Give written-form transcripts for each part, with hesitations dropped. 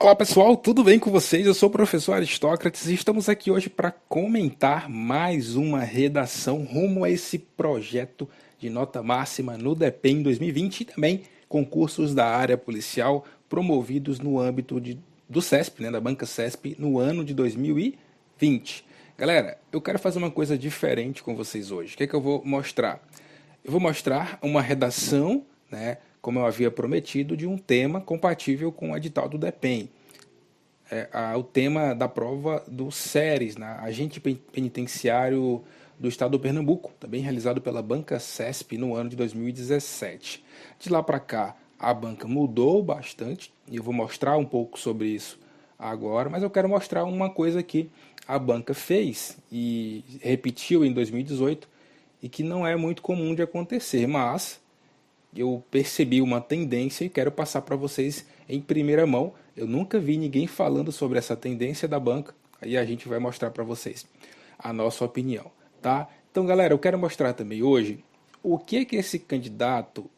Olá pessoal, tudo bem com vocês? Eu sou o professor Aristócrates e estamos aqui hoje para comentar mais uma redação rumo a esse projeto de nota máxima no DEPEN 2020 e também concursos da área policial promovidos no âmbito do CESP, da banca CESP, no ano de 2020. Galera, eu quero fazer uma coisa diferente com vocês hoje. O que é que eu vou mostrar? Eu vou mostrar uma redação, como eu havia prometido, de um tema compatível com o edital do DEPEN. O tema da prova do SERES, Agente Penitenciário do Estado do Pernambuco, também realizado pela banca CESP no ano de 2017. De lá para cá, a banca mudou bastante, e eu vou mostrar um pouco sobre isso agora, mas eu quero mostrar uma coisa que a banca fez e repetiu em 2018 e que não é muito comum de acontecer, mas eu percebi uma tendência e quero passar para vocês em primeira mão. Eu nunca vi ninguém falando sobre essa tendência da banca, aí a gente vai mostrar para vocês a nossa opinião, tá? Então, galera, eu quero mostrar também hoje o que esse candidato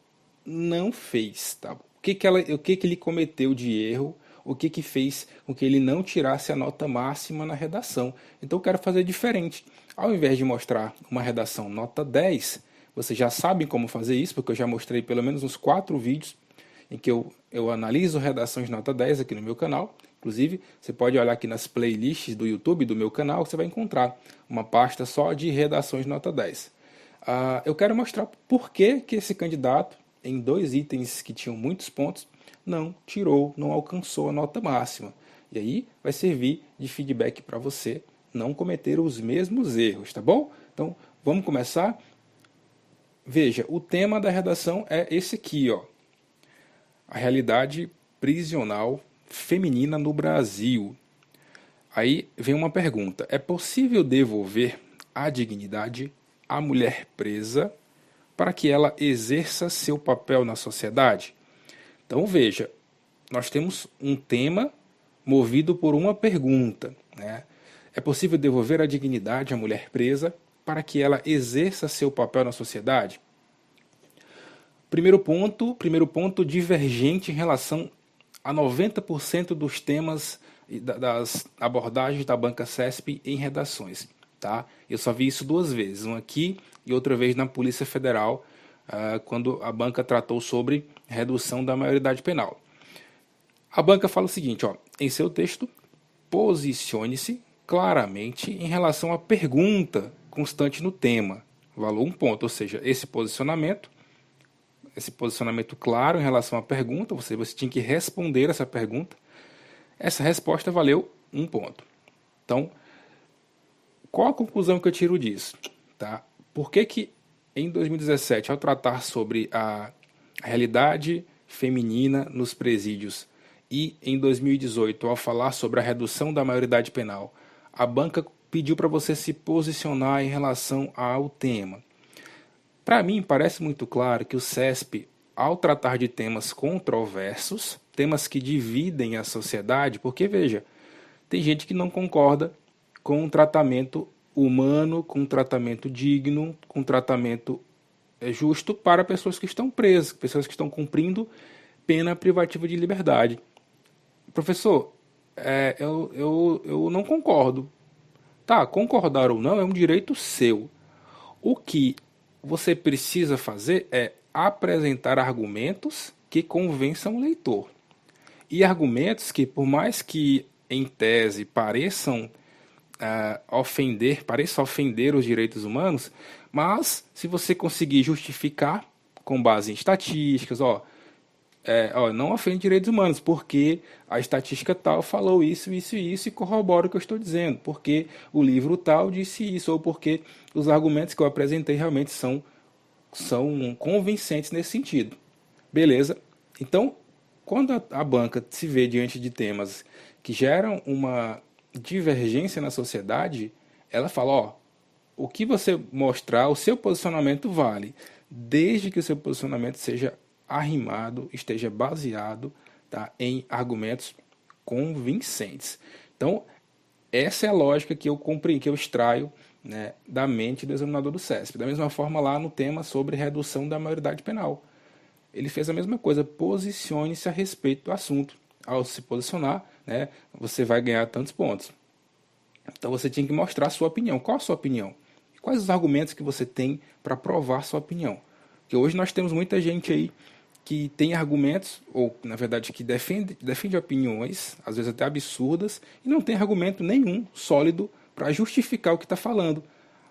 não fez, tá? O que ele cometeu de erro, o que fez com que ele não tirasse a nota máxima na redação. Então eu quero fazer diferente. Ao invés de mostrar uma redação nota 10, vocês já sabem como fazer isso, porque eu já mostrei pelo menos uns 4 vídeos em que eu analiso redações nota 10 aqui no meu canal. Inclusive, você pode olhar aqui nas playlists do YouTube do meu canal, você vai encontrar uma pasta só de redações nota 10. Eu quero mostrar por que esse candidato, em 2 itens que tinham muitos pontos, não alcançou a nota máxima. E aí vai servir de feedback para você não cometer os mesmos erros, tá bom? Então, vamos começar? Veja, o tema da redação é esse aqui, ó. A realidade prisional feminina no Brasil. Aí vem uma pergunta: é possível devolver a dignidade à mulher presa para que ela exerça seu papel na sociedade? Então veja, nós temos um tema movido por uma pergunta, É possível devolver a dignidade à mulher presa para que ela exerça seu papel na sociedade? Primeiro ponto divergente em relação a 90% dos temas das abordagens da banca CESP em redações. Tá? Eu só vi isso 2 vezes, uma aqui e outra vez na Polícia Federal, quando a banca tratou sobre redução da maioridade penal. A banca fala o seguinte, ó, em seu texto, posicione-se claramente em relação à pergunta constante no tema. Valor 1 ponto, ou seja, esse posicionamento claro em relação à pergunta, você tinha que responder essa pergunta. Essa resposta valeu 1 ponto. Então, qual a conclusão que eu tiro disso? Tá? Por que em 2017, ao tratar sobre a realidade feminina nos presídios e em 2018, ao falar sobre a redução da maioridade penal, a banca pediu para você se posicionar em relação ao tema? Para mim, parece muito claro que o CESP, ao tratar de temas controversos, temas que dividem a sociedade, porque, veja, tem gente que não concorda com um tratamento humano, com um tratamento digno, com um tratamento justo para pessoas que estão presas, pessoas que estão cumprindo pena privativa de liberdade. Professor, eu não concordo. Tá, concordar ou não é um direito seu. O que você precisa fazer é apresentar argumentos que convençam o leitor. E argumentos que, por mais que em tese pareçam ofender os direitos humanos, mas se você conseguir justificar com base em estatísticas, não ofende direitos humanos, porque a estatística tal falou isso, isso e isso e corrobora o que eu estou dizendo, porque o livro tal disse isso, ou porque os argumentos que eu apresentei realmente são convincentes nesse sentido. Beleza? Então, quando a banca se vê diante de temas que geram uma divergência na sociedade, ela fala, o que você mostrar, o seu posicionamento vale, desde que o seu posicionamento seja arrimado, esteja baseado, tá, em argumentos convincentes. Então, essa é a lógica que eu extraio, da mente do examinador do CESP. Da mesma forma lá no tema sobre redução da maioridade penal. Ele fez a mesma coisa, posicione-se a respeito do assunto. ao se posicionar, né, você vai ganhar tantos pontos. Então você tinha que mostrar a sua opinião. Qual a sua opinião? Quais os argumentos que você tem para provar sua opinião? Porque hoje nós temos muita gente aí que tem argumentos, ou na verdade que defende opiniões, às vezes até absurdas, e não tem argumento nenhum sólido para justificar o que está falando.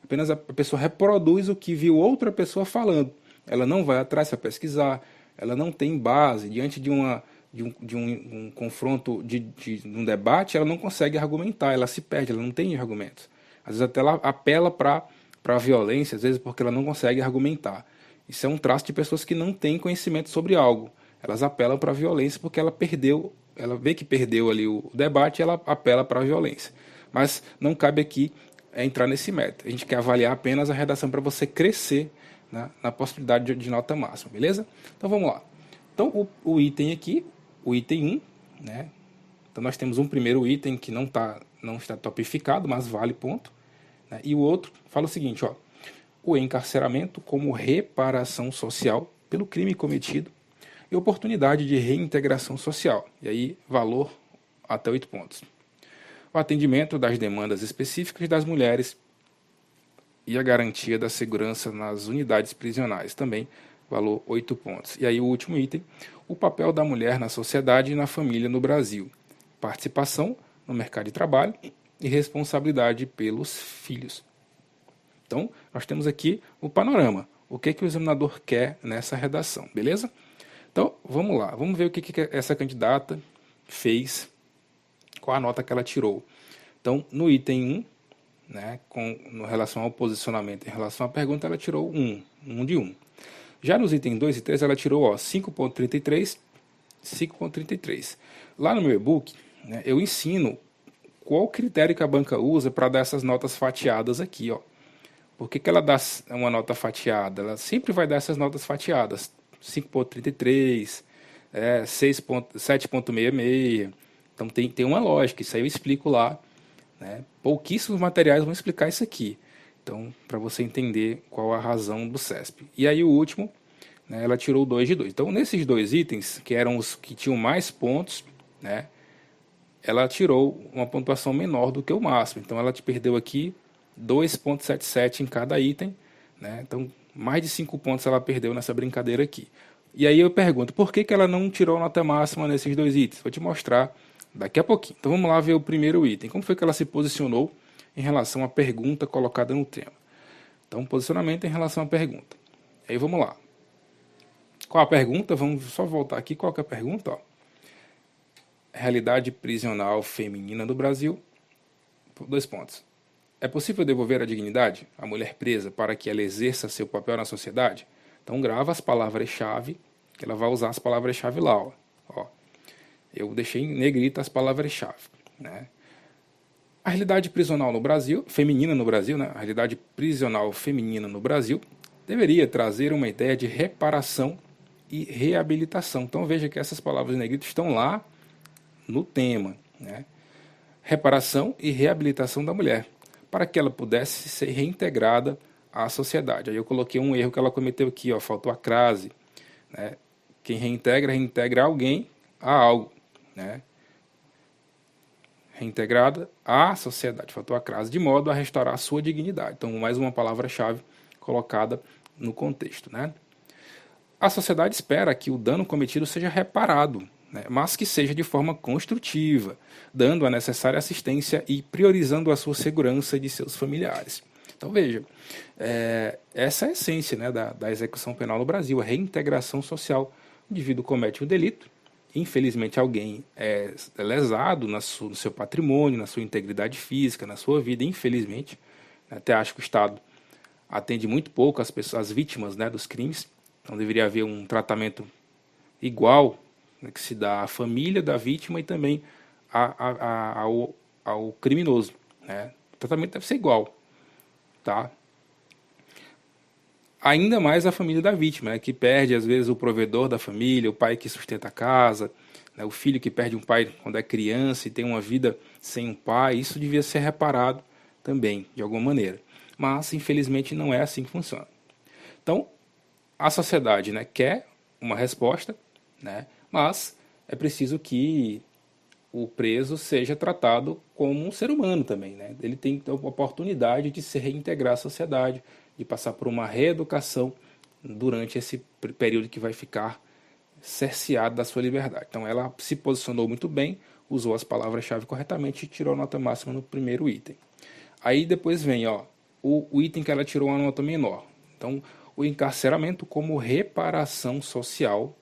Apenas a pessoa reproduz o que viu outra pessoa falando. Ela não vai atrás para pesquisar, ela não tem base. Diante de um confronto, de um debate, ela não consegue argumentar, ela se perde, ela não tem argumentos. Às vezes até ela apela para a violência, às vezes porque ela não consegue argumentar. Isso é um traço de pessoas que não têm conhecimento sobre algo. Elas apelam para a violência porque ela perdeu, ela vê que perdeu ali o debate e ela apela para a violência. Mas não cabe aqui entrar nesse método. A gente quer avaliar apenas a redação para você crescer, né, na possibilidade de nota máxima, beleza? Então vamos lá. Então o item aqui, o item 1, né? Então nós temos um primeiro item que não está topificado, mas vale ponto, né? E o outro fala o seguinte, ó: o encarceramento como reparação social pelo crime cometido e oportunidade de reintegração social. E aí, valor até 8 pontos. O atendimento das demandas específicas das mulheres e a garantia da segurança nas unidades prisionais. Também, valor 8 pontos. E aí, o último item: o papel da mulher na sociedade e na família no Brasil. Participação no mercado de trabalho e responsabilidade pelos filhos. Então, nós temos aqui o panorama. O que o examinador quer nessa redação, beleza? Então, vamos lá. Vamos ver o que essa candidata fez, qual a nota que ela tirou. Então, no item 1, né, no relação ao posicionamento, em relação à pergunta, ela tirou 1 de 1. Já nos itens 2 e 3, ela tirou 5.33, 5.33. Lá no meu e-book, né, eu ensino qual critério que a banca usa para dar essas notas fatiadas aqui, ó. Por que ela dá uma nota fatiada? Ela sempre vai dar essas notas fatiadas. 5.33, 7.66. Então tem uma lógica, isso aí eu explico lá, né? Pouquíssimos materiais vão explicar isso aqui. Então, para você entender qual a razão do CESP. E aí o último, né, ela tirou 2 de 2. Então, nesses dois itens, que eram os que tinham mais pontos, né, ela tirou uma pontuação menor do que o máximo. Então, ela te perdeu aqui 2.77 em cada item, né? Então, mais de 5 pontos ela perdeu nessa brincadeira aqui. E aí eu pergunto, por que ela não tirou nota máxima nesses dois itens? Vou te mostrar daqui a pouquinho. Então vamos lá ver o primeiro item. Como foi que ela se posicionou em relação à pergunta colocada no tema? Então, posicionamento em relação à pergunta. Aí vamos lá. Qual a pergunta? Vamos só voltar aqui. Qual que é a pergunta? Ó. Realidade prisional feminina do Brasil. 2 pontos. É possível devolver a dignidade à mulher presa para que ela exerça seu papel na sociedade? Então grava as palavras-chave, que ela vai usar as palavras-chave lá. Ó. Eu deixei em negrita as palavras-chave, né? A realidade prisional no Brasil, feminina no Brasil, né? A realidade prisional feminina no Brasil deveria trazer uma ideia de reparação e reabilitação. Então veja que essas palavras em negrita estão lá no tema, né? Reparação e reabilitação da mulher, para que ela pudesse ser reintegrada à sociedade. Aí eu coloquei um erro que ela cometeu aqui, ó, faltou a crase, né? Quem reintegra alguém a algo, né? Reintegrada à sociedade, faltou a crase, de modo a restaurar a sua dignidade. Então, mais uma palavra-chave colocada no contexto, né? A sociedade espera que o dano cometido seja reparado, né, mas que seja de forma construtiva, dando a necessária assistência e priorizando a sua segurança e de seus familiares. Então veja, essa é a essência, né, da execução penal no Brasil, a reintegração social. O indivíduo comete um delito, infelizmente alguém é lesado no seu patrimônio, na sua integridade física, na sua vida, infelizmente. Até acho que o Estado atende muito pouco as pessoas, as vítimas, né, dos crimes. Então deveria haver um tratamento igual, né, que se dá à família da vítima e também ao criminoso, né? O tratamento deve ser igual, tá? Ainda mais a família da vítima, né, que perde às vezes o provedor da família, o pai que sustenta a casa, né, o filho que perde um pai quando é criança e tem uma vida sem um pai. Isso devia ser reparado também, de alguma maneira. Mas, infelizmente, não é assim que funciona. Então, a sociedade, né, quer uma resposta, né, mas é preciso que o preso seja tratado como um ser humano também, né? Ele tem a oportunidade de se reintegrar à sociedade, de passar por uma reeducação durante esse período que vai ficar cerceado da sua liberdade. Então ela se posicionou muito bem, usou as palavras-chave corretamente e tirou a nota máxima no primeiro item. Aí depois vem, ó, o item que ela tirou uma nota menor. Então, o encarceramento como reparação social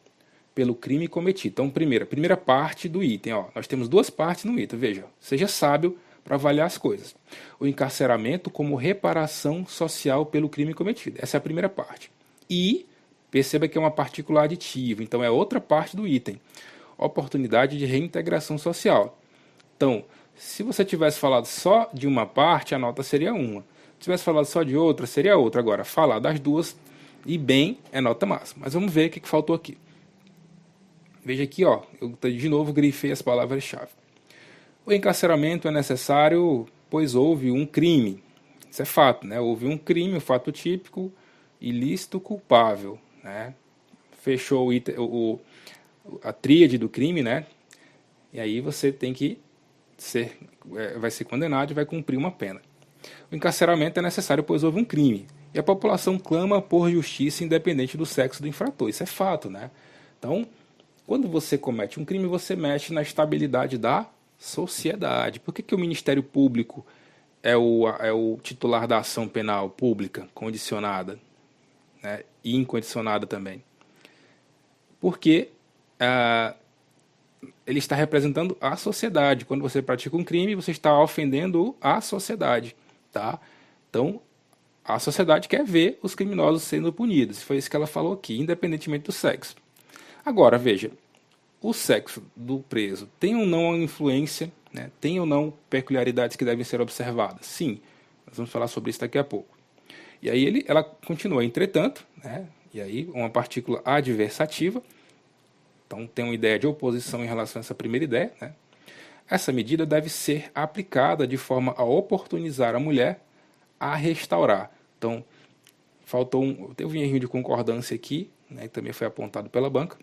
pelo crime cometido. Então, primeira parte do item, ó, nós temos duas partes no item, veja, seja sábio para avaliar as coisas. O encarceramento como reparação social pelo crime cometido. Essa é a primeira parte. E perceba que é uma partícula aditiva, então é outra parte do item. Oportunidade de reintegração social. Então, se você tivesse falado só de uma parte, a nota seria uma. Se tivesse falado só de outra, seria outra. Agora, falar das duas e bem é nota máxima. Mas vamos ver o que faltou aqui. Veja aqui, ó, eu de novo grifei as palavras-chave. O encarceramento é necessário, pois houve um crime. Isso é fato, né? Houve um crime, um fato típico, ilícito, culpável, né? Fechou a tríade do crime, né? E aí você tem que vai ser condenado e vai cumprir uma pena. O encarceramento é necessário, pois houve um crime. E a população clama por justiça independente do sexo do infrator. Isso é fato, né? Então, quando você comete um crime, você mexe na estabilidade da sociedade. Por que o Ministério Público é o titular da ação penal pública, condicionada, né? E incondicionada também? Porque ele está representando a sociedade. Quando você pratica um crime, você está ofendendo a sociedade, tá? Então, a sociedade quer ver os criminosos sendo punidos. Foi isso que ela falou aqui, independentemente do sexo. Agora, veja, o sexo do preso tem ou não influência, né? Tem ou não peculiaridades que devem ser observadas? Sim, nós vamos falar sobre isso daqui a pouco. E aí ela continua, entretanto, né? E aí uma partícula adversativa. Então tem uma ideia de oposição em relação a essa primeira ideia, né? Essa medida deve ser aplicada de forma a oportunizar a mulher a restaurar. Então, teve um errinho de concordância aqui, né, que também foi apontado pela banca.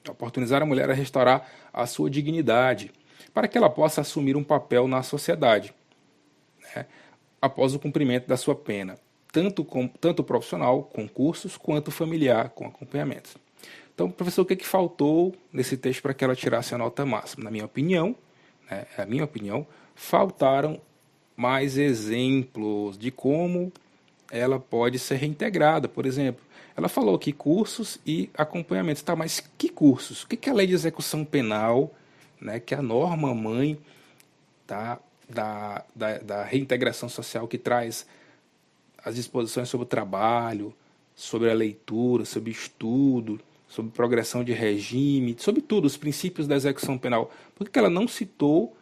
Oportunizar a mulher a restaurar a sua dignidade, para que ela possa assumir um papel na sociedade, né, após o cumprimento da sua pena, tanto profissional, com cursos, quanto familiar, com acompanhamento. Então, professor, o que faltou nesse texto para que ela tirasse a nota máxima? Na minha opinião, né, é a minha opinião, faltaram mais exemplos de como ela pode ser reintegrada. Por exemplo, ela falou que cursos e acompanhamento. Tá, mas que cursos? O que é a lei de execução penal, né, que é a norma mãe tá, da reintegração social, que traz as disposições sobre o trabalho, sobre a leitura, sobre estudo, sobre progressão de regime, sobre tudo, os princípios da execução penal. Por que ela não citou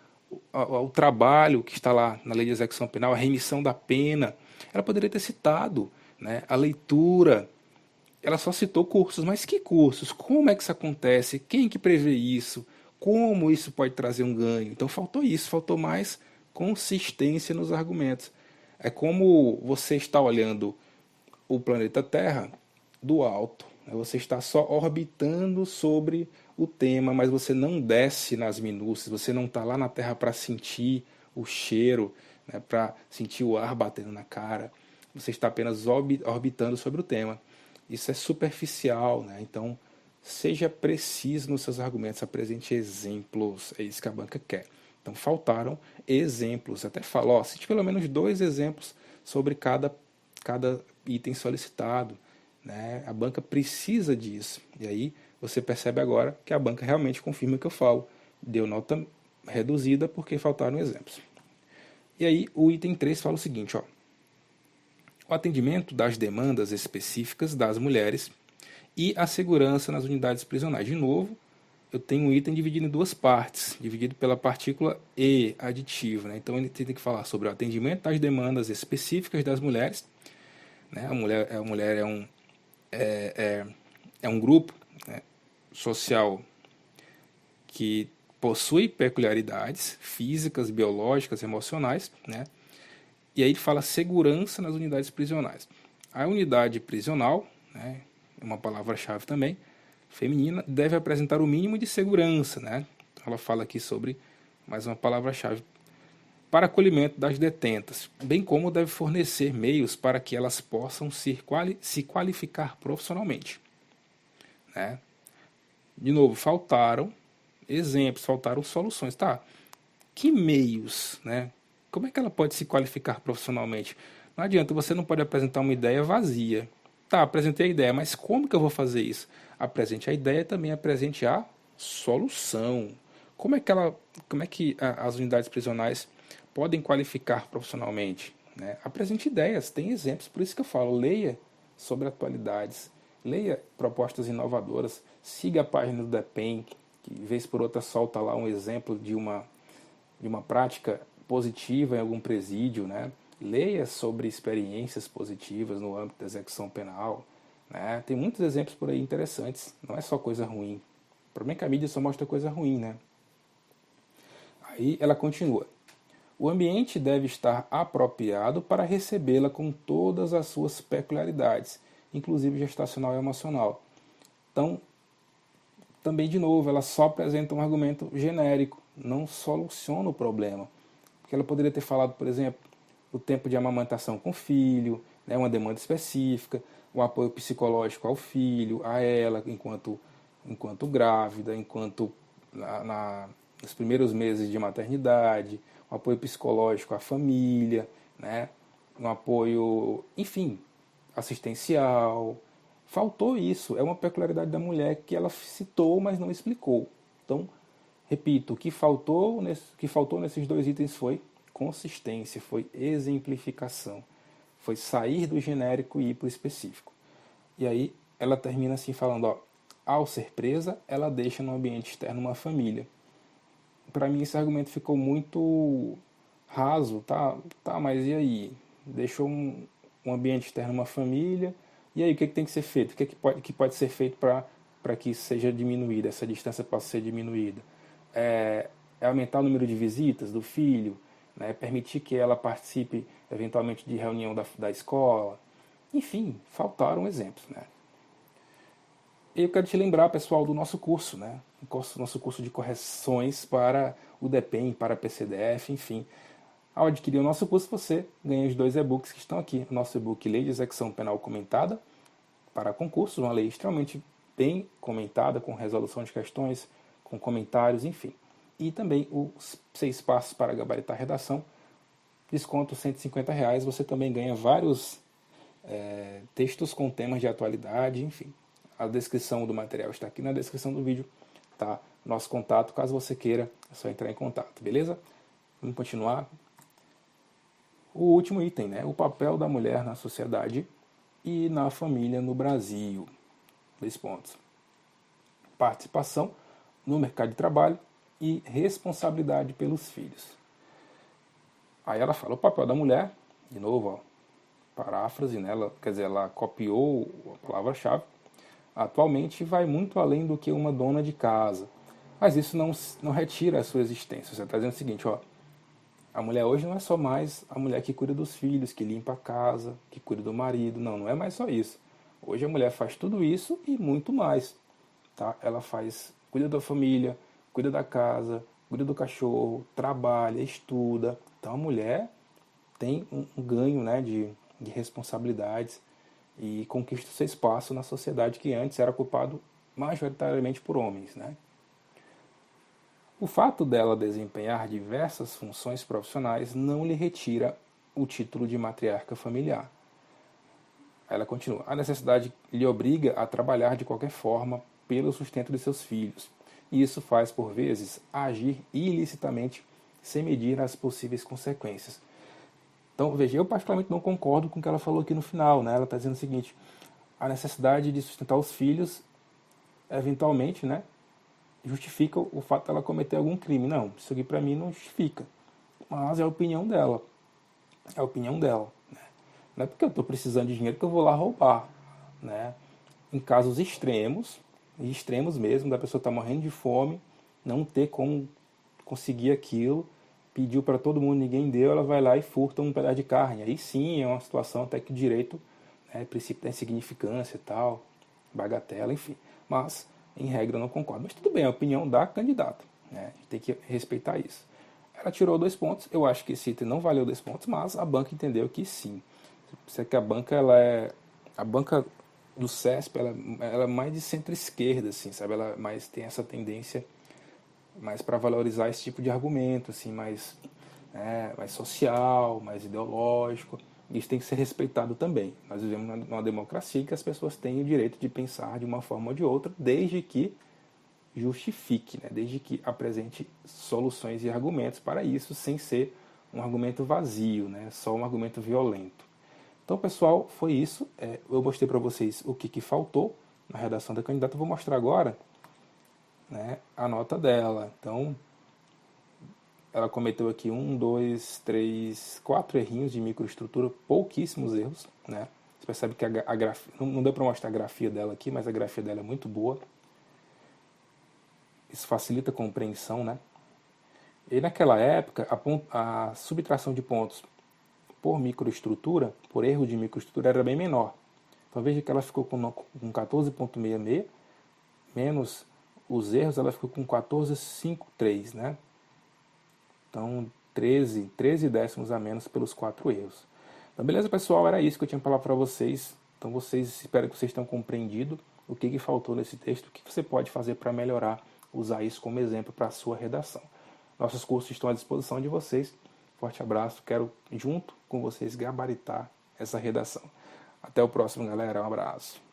o trabalho que está lá na lei de execução penal, a remissão da pena? Ela poderia ter citado, né, a leitura. Ela só citou cursos, mas que cursos? Como é que isso acontece? Quem que prevê isso? Como isso pode trazer um ganho? Então faltou isso, faltou mais consistência nos argumentos. É como você está olhando o planeta Terra do alto. Você está só orbitando sobre o tema, mas você não desce nas minúcias, você não está lá na Terra para sentir o cheiro, né, para sentir o ar batendo na cara. Você está apenas orbitando sobre o tema. Isso é superficial, né? Então, seja preciso nos seus argumentos, apresente exemplos, é isso que a banca quer. Então, faltaram exemplos. Até falou, cite pelo menos 2 exemplos sobre cada item solicitado, né? A banca precisa disso. E aí você percebe agora que a banca realmente confirma o que eu falo. Deu nota reduzida porque faltaram exemplos. E aí o item 3 fala o seguinte, ó. O atendimento das demandas específicas das mulheres e a segurança nas unidades prisionais. De novo, eu tenho um item dividido em 2 partes, dividido pela partícula E, aditivo, né? Então ele tem que falar sobre o atendimento das demandas específicas das mulheres, né? A mulher é um grupo, né, social que possui peculiaridades físicas, biológicas, emocionais, né? E aí ele fala segurança nas unidades prisionais. A unidade prisional, né, é uma palavra-chave também, feminina deve apresentar o mínimo de segurança, né? Ela fala aqui sobre mais uma palavra-chave para acolhimento das detentas, bem como deve fornecer meios para que elas possam se qualificar profissionalmente, né? De novo, faltaram exemplos, faltaram soluções, tá? Que meios, né? Como é que ela pode se qualificar profissionalmente? Não adianta, você não pode apresentar uma ideia vazia. Tá, apresentei a ideia, mas como que eu vou fazer isso? Apresente a ideia e também apresente a solução. Como é que as unidades prisionais podem qualificar profissionalmente, né? Apresente ideias, tem exemplos, por isso que eu falo, leia sobre atualidades, leia propostas inovadoras, siga a página do DEPEN, que vez por outra solta lá um exemplo de uma prática positiva em algum presídio, né? Leia sobre experiências positivas no âmbito da execução penal, né? Tem muitos exemplos por aí interessantes, não é só coisa ruim. O problema é que a mídia só mostra coisa ruim, né? Aí ela continua. O ambiente deve estar apropriado para recebê-la com todas as suas peculiaridades, inclusive gestacional e emocional. Então, também, de novo, ela só apresenta um argumento genérico, não soluciona o problema. Porque ela poderia ter falado, por exemplo, o tempo de amamentação com o filho, né, uma demanda específica, o apoio psicológico ao filho, a ela, enquanto grávida, enquanto nos primeiros meses de maternidade, um apoio psicológico à família, né, um apoio, enfim, assistencial. Faltou isso, é uma peculiaridade da mulher que ela citou, mas não explicou. Então, repito, o que faltou nesses dois itens foi consistência, foi exemplificação, foi sair do genérico e ir para o específico. E aí ela termina assim falando, ó, ao ser presa, ela deixa no ambiente externo uma família. Para mim esse argumento ficou muito raso, tá, mas e aí? Deixou um ambiente externo uma família, e aí o que tem que ser feito? O que pode ser feito para que isso seja diminuído, essa distância possa ser diminuída? É aumentar o número de visitas do filho, né? Permitir que ela participe eventualmente de reunião da escola. Enfim, faltaram exemplos, né? E eu quero te lembrar, pessoal, do nosso curso, né? Nosso curso de correções para o DEPEN, para a PCDF, enfim. Ao adquirir o nosso curso, você ganha os dois e-books que estão aqui. O nosso e-book Lei de Execução Penal Comentada para concursos, uma lei extremamente bem comentada, com resolução de questões, com comentários, enfim. E também os 6 passos para gabaritar a redação, desconto R$ 150, você também ganha vários textos com temas de atualidade, enfim. A descrição do material está aqui na descrição do vídeo, tá? Nosso contato, caso você queira, é só entrar em contato, beleza? Vamos continuar. O último item, né? O papel da mulher na sociedade e na família no Brasil. 2 pontos. Participação no mercado de trabalho e responsabilidade pelos filhos. Aí ela fala o papel da mulher, de novo, ó, paráfrase, né? Quer dizer, ela copiou a palavra-chave. Atualmente vai muito além do que uma dona de casa. Mas isso não retira a sua existência. Você está dizendo o seguinte, ó, a mulher hoje não é só mais a mulher que cuida dos filhos, que limpa a casa, que cuida do marido. Não é mais só isso. Hoje a mulher faz tudo isso e muito mais. Tá? Ela cuida da família, cuida da casa, cuida do cachorro, trabalha, estuda. Então a mulher tem um ganho, né, de responsabilidades e conquista seu espaço na sociedade que antes era ocupado majoritariamente por homens, né? O fato dela desempenhar diversas funções profissionais não lhe retira o título de matriarca familiar. Ela continua. A necessidade lhe obriga a trabalhar de qualquer forma pelo sustento de seus filhos. E isso faz, por vezes, agir ilicitamente sem medir as possíveis consequências. Então, veja, eu particularmente não concordo com o que ela falou aqui no final, né? Ela está dizendo o seguinte, a necessidade de sustentar os filhos, eventualmente, né, justifica o fato dela cometer algum crime. Não, isso aqui para mim não justifica. Mas é a opinião dela. É a opinião dela. Né? Não é porque eu estou precisando de dinheiro que eu vou lá roubar. Né? Em casos extremos mesmo, da pessoa estar morrendo de fome, não ter como conseguir aquilo, pediu para todo mundo, ninguém deu, ela vai lá e furta um pedaço de carne. Aí sim é uma situação até que o direito, né, princípio da insignificância e tal, bagatela, enfim. Mas em regra eu não concordo. Mas tudo bem, é a opinião da candidata, né? A gente tem que respeitar isso. Ela tirou 2 pontos, eu acho que esse item não valeu 2 pontos, mas a banca entendeu que sim. Isso é que a banca, a banca do CESP, ela é mais de centro-esquerda, assim, sabe? Ela mais tem essa tendência mais para valorizar esse tipo de argumento, assim, mais social, mais ideológico. Isso tem que ser respeitado também. Nós vivemos numa democracia que as pessoas têm o direito de pensar de uma forma ou de outra, desde que justifique, né? Desde que apresente soluções e argumentos para isso, sem ser um argumento vazio, né? Só um argumento violento. Então, pessoal, foi isso. Eu mostrei para vocês o que faltou na redação da candidata. Eu vou mostrar agora, né, a nota dela. Então, ela cometeu aqui 4 errinhos de microestrutura, pouquíssimos erros, né? Você percebe que a grafia, não deu para mostrar a grafia dela aqui, mas a grafia dela é muito boa. Isso facilita a compreensão, né? E naquela época, a subtração de pontos por microestrutura, por erro de microestrutura, era bem menor. Então veja que ela ficou com 14,66, menos os erros, ela ficou com 14,53, né? Então 13 décimos a menos pelos 4 erros. Então beleza, pessoal, era isso que eu tinha para falar para vocês. Então espero que vocês tenham compreendido o que faltou nesse texto, o que você pode fazer para melhorar, usar isso como exemplo para a sua redação. Nossos cursos estão à disposição de vocês. Forte abraço, quero junto com vocês gabaritar essa redação. Até o próximo, galera. Um abraço.